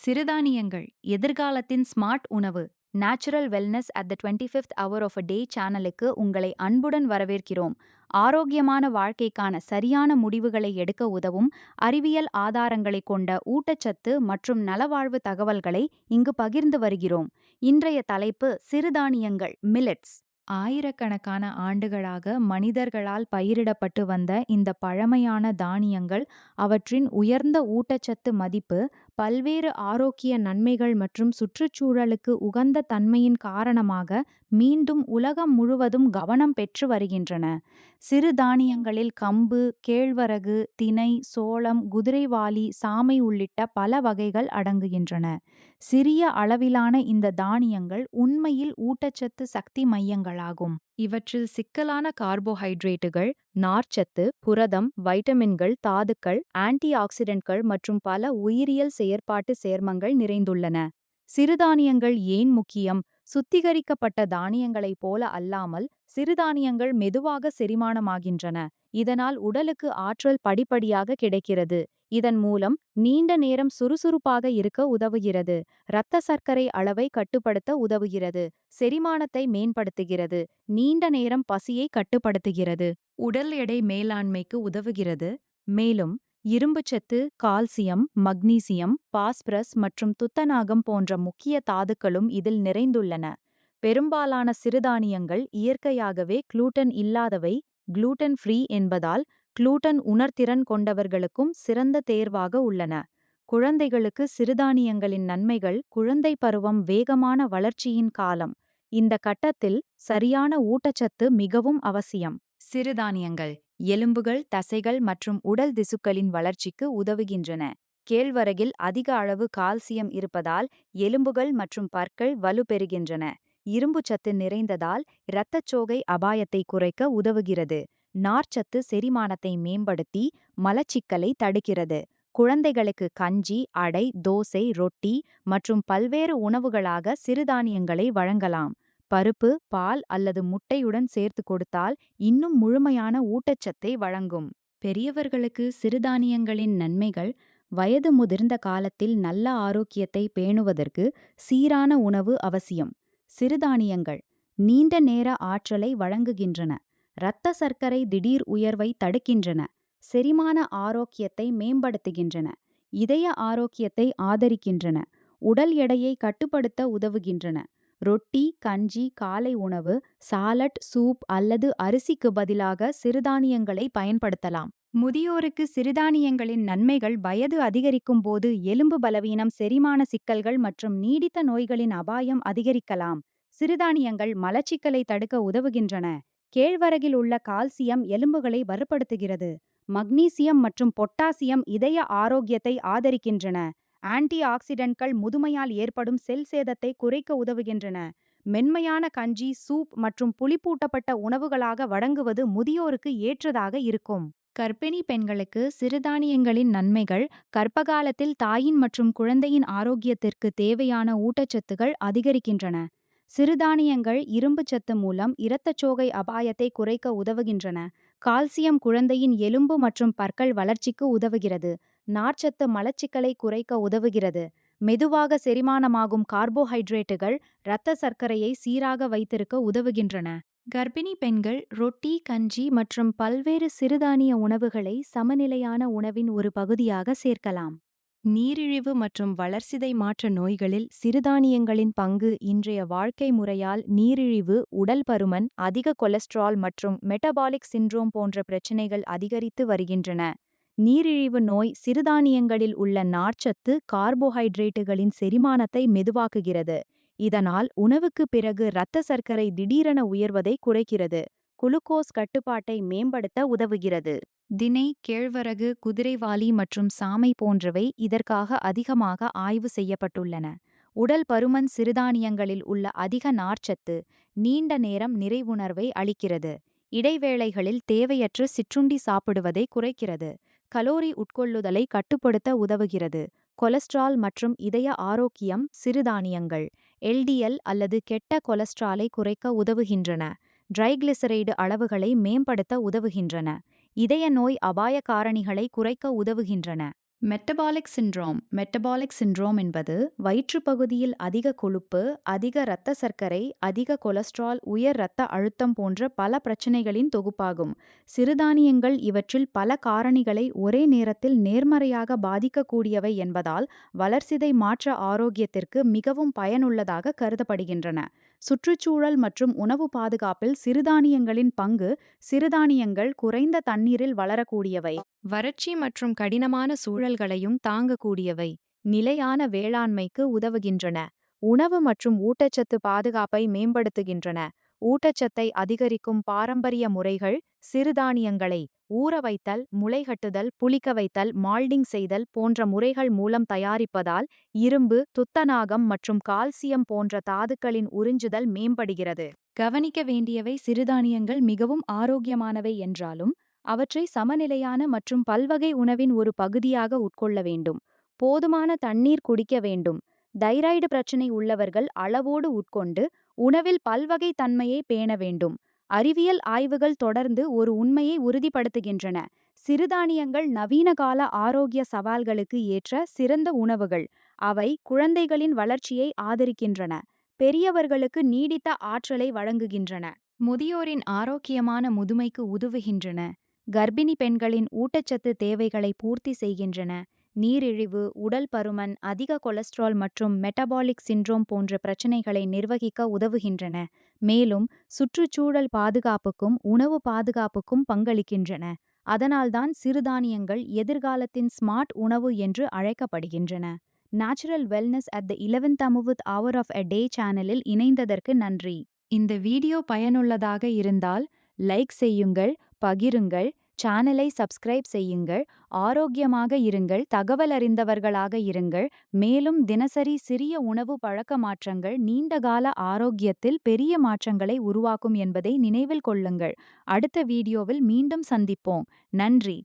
சிறுதானியங்கள் எதிர்காலத்தின் ஸ்மார்ட் உணவு natural wellness at the 25th hour of a day சேனலுக்கு உங்களை அன்புடன் வரவேற்கிறோம். ஆரோக்கியமான வாழ்க்கைக்கான சரியான முடிவுகளை எடுக்க உதவும் அறிவியல் ஆதாரங்களை கொண்ட ஊட்டச்சத்து மற்றும் நலவாழ்வு தகவல்களை இங்கு பகிர்ந்து வருகிறோம். இன்றைய தலைப்பு சிறுதானியங்கள் மில்லட்ஸ். ஆயிரக்கணக்கான ஆண்டுகளாக மனிதர்களால் பயிரிடப்பட்டு வந்த இந்த பழமையான தானியங்கள் அவற்றின் உயர்ந்த ஊட்டச்சத்து மதிப்பு, பல்வேறு ஆரோக்கிய நன்மைகள் மற்றும் சுற்றுச்சூழலுக்கு உகந்த தன்மையின் காரணமாக மீண்டும் உலகம் முழுவதும் கவனம் பெற்று வருகின்றன. சிறுதானியங்களில் கம்பு, கேழ்வரகு, திணை, சோளம், குதிரைவாலி, சாமை உள்ளிட்ட பல வகைகள் அடங்குகின்றன. சிறிய அளவிலான இந்த தானியங்கள் உண்மையில் ஊட்டச்சத்து சக்தி மையங்களாகும். இவற்றில் சிக்கலான கார்போஹைட்ரேட்டுகள், நார்ச்சத்து, புரதம், வைட்டமின்கள், தாதுக்கள், ஆன்டி ஆக்சிடென்ட்கள் மற்றும் பல உயிரியல் செயற்பாட்டு சேர்மங்கள் நிறைந்துள்ளன. சிறுதானியங்கள் ஏன் முக்கியம்? சுத்திகரிக்கப்பட்ட தானியங்களைப் போல அல்லாமல் சிறுதானியங்கள் மெதுவாக செரிமானமாகின்றன. இதனால் உடலுக்கு ஆற்றல் படிப்படியாக கிடைக்கிறது. இதன் மூலம் நீண்ட நேரம் சுறுசுறுப்பாக இருக்க உதவுகிறது. இரத்த சர்க்கரை அளவை கட்டுப்படுத்த உதவுகிறது. செரிமானத்தை மேம்படுத்துகிறது. நீண்ட நேரம் பசியை கட்டுப்படுத்துகிறது. உடல் எடை மேலாண்மைக்கு உதவுகிறது. மேலும் இரும்புச்சத்து, கால்சியம், மக்னீசியம், பாஸ்பரஸ் மற்றும் துத்தநாகம் போன்ற முக்கிய தாதுக்களும் இதில் நிறைந்துள்ளன. பெரும்பாலான சிறுதானியங்கள் இயற்கையாகவே குளூட்டன் இல்லாதவை, குளூட்டன் ஃப்ரீ என்பதால் குளூட்டன் உணர்திறன் கொண்டவர்களுக்கும் சிறந்த தேர்வாக உள்ளன. குழந்தைகளுக்கு சிறுதானியங்களின் நன்மைகள். குழந்தை பருவம் வேகமான வளர்ச்சியின் காலம். இந்த கட்டத்தில் சரியான ஊட்டச்சத்து மிகவும் அவசியம். சிறுதானியங்கள் எலும்புகள், தசைகள் மற்றும் உடல் திசுக்களின் வளர்ச்சிக்கு உதவுகின்றன. கேழ்வரகில் அதிக அளவு கால்சியம் இருப்பதால் எலும்புகள் மற்றும் பற்கள் வலுப்பெறுகின்றன. இரும்புச்சத்து நிறைந்ததால் இரத்தச்சோகை அபாயத்தை குறைக்க உதவுகிறது. நார்ச்சத்து செரிமானத்தை மேம்படுத்தி மலச்சிக்கலை தடுக்கிறது. குழந்தைகளுக்கு கஞ்சி, அடை, தோசை, ரொட்டி மற்றும் பல்வேறு உணவுகளாக சிறுதானியங்களை வழங்கலாம். பருப்பு, பால் அல்லது முட்டையுடன் சேர்த்து கொடுத்தால் இன்னும் முழுமையான ஊட்டச்சத்தை வழங்கும். பெரியவர்களுக்கு சிறுதானியங்களின் நன்மைகள். வயது முதிர்ந்த காலத்தில் நல்ல ஆரோக்கியத்தை பேணுவதற்கு சீரான உணவு அவசியம். சிறுதானியங்கள் நீண்ட நேர ஆற்றலை வழங்குகின்றன. இரத்த சர்க்கரை திடீர் உயர்வை தடுக்கின்றன. செரிமான ஆரோக்கியத்தை மேம்படுத்துகின்றன. இதய ஆரோக்கியத்தை ஆதரிக்கின்றன. உடல் எடையை கட்டுப்படுத்த உதவுகின்றன. ரொட்டி, கஞ்சி, காலை உணவு, சாலட், சூப் அல்லது அரிசிக்கு பதிலாக சிறுதானியங்களை பயன்படுத்தலாம். முதியோருக்கு சிறுதானியங்களின் நன்மைகள். வயது அதிகரிக்கும் போது எலும்பு பலவீனம், செரிமான சிக்கல்கள் மற்றும் நீடித்த நோய்களின் அபாயம் அதிகரிக்கலாம். சிறுதானியங்கள் மலச்சிக்கலை தடுக்க உதவுகின்றன. கேழ்வரகில் உள்ள கால்சியம் எலும்புகளை வலுப்படுத்துகிறது. மக்னீசியம் மற்றும் பொட்டாசியம் இதய ஆரோக்கியத்தை ஆதரிக்கின்றன. ஆன்டி ஆக்சிடென்ட்கள் முதுமையால் ஏற்படும் செல் சேதத்தை குறைக்க உதவுகின்றன. மென்மையான கஞ்சி, சூப் மற்றும் புளிப்பூட்டப்பட்ட உணவுகளாக வழங்குவது முதியோருக்கு ஏற்றதாக இருக்கும். கர்ப்பிணி பெண்களுக்கு சிறுதானியங்களின் நன்மைகள். கர்ப்பகாலத்தில் தாயின் மற்றும் குழந்தையின் ஆரோக்கியத்திற்கு தேவையான ஊட்டச்சத்துகள் அதிகரிக்கின்றன. சிறுதானியங்கள் இரும்புச்சத்து மூலம் இரத்தச்சோகை அபாயத்தை குறைக்க உதவுகின்றன. கால்சியம் குழந்தையின் எலும்பு மற்றும் பற்கள் வளர்ச்சிக்கு உதவுகிறது. நார்ச்சத்து மலச்சிக்கலை குறைக்க உதவுகிறது. மெதுவாக செரிமானமாகும் கார்போஹைட்ரேட்டுகள் இரத்த சர்க்கரையை சீராக வைத்திருக்க உதவுகின்றன. கர்ப்பிணி பெண்கள் ரொட்டி, கஞ்சி மற்றும் பல்வேறு சிறுதானிய உணவுகளை சமநிலையான உணவின் ஒரு பகுதியாக சேர்க்கலாம். நீரிழிவு மற்றும் வளர்சிதை மாற்ற நோய்களில் சிறுதானியங்களின் பங்கு. இன்றைய வாழ்க்கை முறையால் நீரிழிவு, உடல் பருமன், அதிக கொலஸ்ட்ரால் மற்றும் மெட்டபாலிக் சிண்ட்ரோம் போன்ற பிரச்சினைகள் அதிகரித்து வருகின்றன. நீரிழிவு நோய் சிறுதானியங்களில் உள்ள நார்ச்சத்து, கார்போஹைட்ரேட்டுகளின் செரிமானத்தை மெதுவாக்குகிறது. இதனால் உணவுக்கு பிறகு இரத்த சர்க்கரை திடீரென உயர்வதை குறைக்கிறது. குளுக்கோஸ் கட்டுப்பாட்டை மேம்படுத்த உதவுகிறது. தினை, கேழ்வரகு, குதிரைவாலி மற்றும் சாமை போன்றவை இதற்காக அதிகமாக ஆய்வு செய்யப்பட்டுள்ளன. உடல் பருமன் சிறுதானியங்களில் உள்ள அதிக நார்ச்சத்து நீண்ட நேரம் நிறைவுணர்வை அளிக்கிறது. இடைவேளைகளில் தேவையற்ற சிற்றுண்டி சாப்பிடுவதை குறைக்கிறது. கலோரி உட்கொள்ளுதலை கட்டுப்படுத்த உதவுகிறது. கொலஸ்ட்ரால் மற்றும் இதய ஆரோக்கியம் சிறுதானியங்கள் எல்டிஎல் அல்லது கெட்ட கொலஸ்ட்ராலை குறைக்க உதவுகின்றன. ட்ரைகிளிசரைடு அளவுகளை மேம்படுத்த உதவுகின்றன. இதய நோய் அபாய காரணிகளை குறைக்க உதவுகின்றன. மெட்டபாலிக் சிண்ட்ரோம் என்பது வயிற்றுப் பகுதியில் அதிக கொழுப்பு, அதிக இரத்த சர்க்கரை, அதிக கொலஸ்ட்ரால், உயர் இரத்த அழுத்தம் போன்ற பல பிரச்சனைகளின் தொகுப்பாகும். சிறுதானியங்கள் இவற்றில் பல காரணிகளை ஒரே நேரத்தில் நேர்மறையாக பாதிக்கக்கூடியவை என்பதால் வளர்சிதை மாற்ற ஆரோக்கியத்திற்கு மிகவும் பயனுள்ளதாக கருதப்படுகின்றன. சுற்றுச்சூழல் மற்றும் உணவு பாதுகாப்பில் சிறுதானியங்களின் பங்கு. சிறுதானியங்கள் குறைந்த தண்ணீரில் வளரக்கூடியவை, வறட்சி மற்றும் கடினமான சூழல்களையும் தாங்கக்கூடியவை, நிலையான வேளாண்மைக்கு உதவுகின்றன, உணவு மற்றும் ஊட்டச்சத்து பாதுகாப்பை மேம்படுத்துகின்றன. ஊட்டச்சத்தை அதிகரிக்கும் பாரம்பரிய முறைகள். சிறுதானியங்களை ஊற வைத்தல், முளைகட்டுதல், புளிக்க வைத்தல், மால்டிங் செய்தல் போன்ற முறைகள் மூலம் தயாரிப்பதால் இரும்பு, துத்தநாகம் மற்றும் கால்சியம் போன்ற தாதுக்களின் உறிஞ்சுதல் மேம்படுகிறது. கவனிக்க வேண்டியவை. சிறுதானியங்கள் மிகவும் ஆரோக்கியமானவை என்றாலும் அவற்றை சமநிலையான மற்றும் பல்வகை உணவின் ஒரு பகுதியாக உட்கொள்ள வேண்டும். போதுமான தண்ணீர் குடிக்க வேண்டும். தைராய்டு பிரச்சனை உள்ளவர்கள் அளவோடு உட்கொண்டு உணவில் பல்வகை தன்மையை பேண வேண்டும். அறிவியல் ஆய்வுகள் தொடர்ந்து ஒரு உண்மையை உறுதிப்படுத்துகின்றன. சிறுதானியங்கள் நவீனகால ஆரோக்கிய சவால்களுக்கு ஏற்ற சிறந்த உணவுகள். அவை குழந்தைகளின் வளர்ச்சியை ஆதரிக்கின்றன, பெரியவர்களுக்கு நீடித்த ஆற்றலை வழங்குகின்றன, முதியோரின் ஆரோக்கியமான முதுமைக்கு உதவுகின்றன, கர்ப்பிணி பெண்களின் ஊட்டச்சத்து தேவைகளை பூர்த்தி செய்கின்றன, நீரிழிவு, உடல் பருமன், அதிக கொலஸ்ட்ரால் மற்றும் மெட்டபாலிக் சிண்ட்ரோம் போன்ற பிரச்சினைகளை நிர்வகிக்க உதவுகின்றன. மேலும் சுற்றுச்சூழல் பாதுகாப்புக்கும் உணவு பாதுகாப்புக்கும் பங்களிக்கின்றன. அதனால்தான் சிறுதானியங்கள் எதிர்காலத்தின் ஸ்மார்ட் உணவு என்று அழைக்கப்படுகின்றன. Natural wellness at the 11th hour of a day சேனலில் இணைந்ததற்கு நன்றி. இந்த வீடியோ பயனுள்ளதாக இருந்தால் லைக் செய்யுங்கள், பகிருங்கள், சேனலை சப்ஸ்கிரைப் செய்யுங்கள். ஆரோக்கியமாக இருங்கள், தகவல் அறிந்தவர்களாக இருங்கள். மேலும் தினசரி சிறிய உணவு பழக்க மாற்றங்கள் நீண்டகால ஆரோக்கியத்தில் பெரிய மாற்றங்களை உருவாக்கும் என்பதை நினைவில் கொள்ளுங்கள். அடுத்த வீடியோவில் மீண்டும் சந்திப்போம். நன்றி.